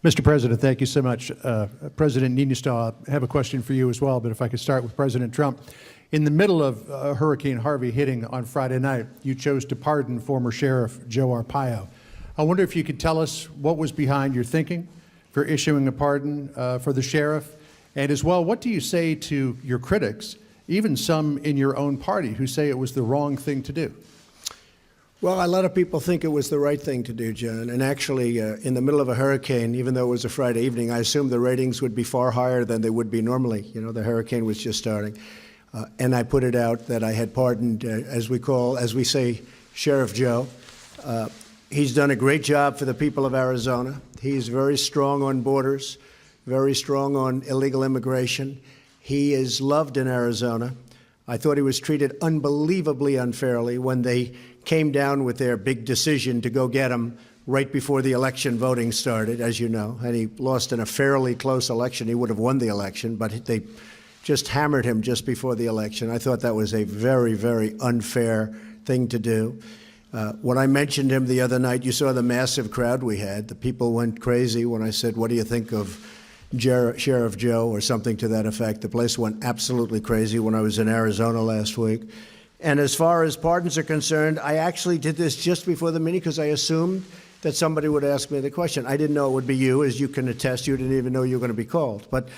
Mr. President, thank you so much. President Niinistö, I have a question for you as well, but if I could start with President Trump. In the middle of Hurricane Harvey hitting on Friday night, you chose to pardon former Sheriff Joe Arpaio. I wonder if you could tell us what was behind your thinking for issuing a pardon for the sheriff, and as well, what do you say to your critics, even some in your own party, who say it was the wrong thing to do? Well, a lot of people think it was the right thing to do, John. And actually, in the middle of a hurricane, even though it was a Friday evening, I assumed the ratings would be far higher than they would be normally. You know, the hurricane was just starting. And I put it out that I had pardoned, as we say, Sheriff Joe. He's done a great job for the people of Arizona. He's very strong on borders, very strong on illegal immigration. He is loved in Arizona. I thought he was treated unbelievably unfairly when they came down with their big decision to go get him right before the election voting started, as you know, and he lost in a fairly close election. He would have won the election, but they just hammered him just before the election. I thought that was a very, very unfair thing to do. When I mentioned him the other night, you saw the massive crowd we had. The people went crazy when I said, "What do you think of Sheriff Joe?" or something to that effect. The place went absolutely crazy when I was in Arizona last week. And as far as pardons are concerned, I actually did this just before the meeting because I assumed that somebody would ask me the question. I didn't know it would be you, as you can attest. You didn't even know you were going to be called. But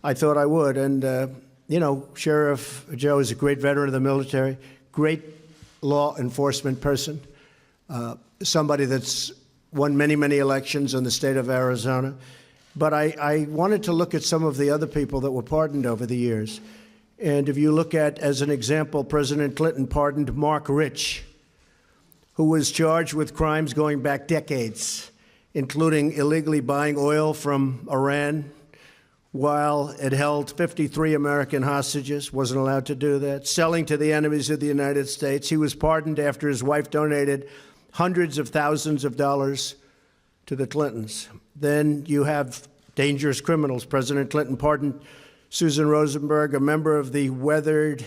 I thought I would. And, you know, Sheriff Joe is a great veteran of the military, great law enforcement person, somebody that's won many, many elections in the state of Arizona. But I wanted to look at some of the other people that were pardoned over the years. And if you look at, as an example, President Clinton pardoned Mark Rich, who was charged with crimes going back decades, including illegally buying oil from Iran while it held 53 American hostages, wasn't allowed to do that, selling to the enemies of the United States. He was pardoned after his wife donated hundreds of thousands of dollars to the Clintons. Then you have dangerous criminals. President Clinton pardoned Susan Rosenberg, a member of the Weathered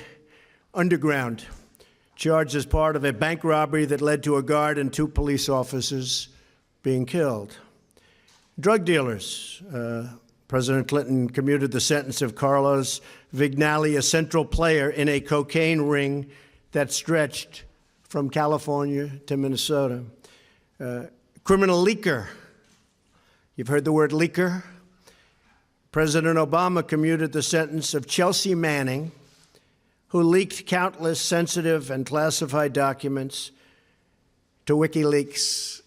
Underground, charged as part of a bank robbery that led to a guard and 2 police officers being killed. Drug dealers. President Clinton commuted the sentence of Carlos Vignali, a central player in a cocaine ring that stretched from California to Minnesota. Criminal leaker. You've heard the word leaker? President Obama commuted the sentence of Chelsea Manning, who leaked countless sensitive and classified documents to WikiLeaks,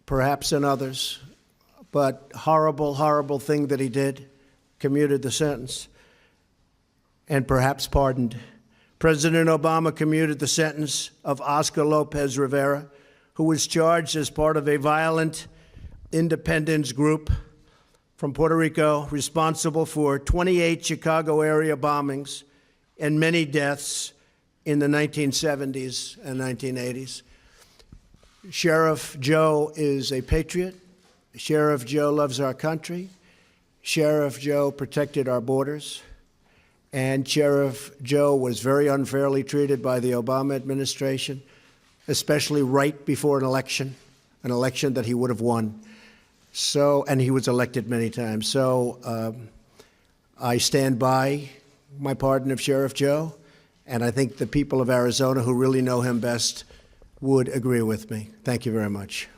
perhaps and others, but horrible, horrible thing that he did, commuted the sentence, and perhaps pardoned. President Obama commuted the sentence of Oscar Lopez Rivera, who was charged as part of a violent independence group from Puerto Rico, responsible for 28 Chicago area bombings and many deaths in the 1970s and 1980s. Sheriff Joe is a patriot. Sheriff Joe loves our country. Sheriff Joe protected our borders. And Sheriff Joe was very unfairly treated by the Obama administration, especially right before an election that he would have won. And he was elected many times. So I stand by my pardon of Sheriff Joe, and I think the people of Arizona who really know him best would agree with me. Thank you very much.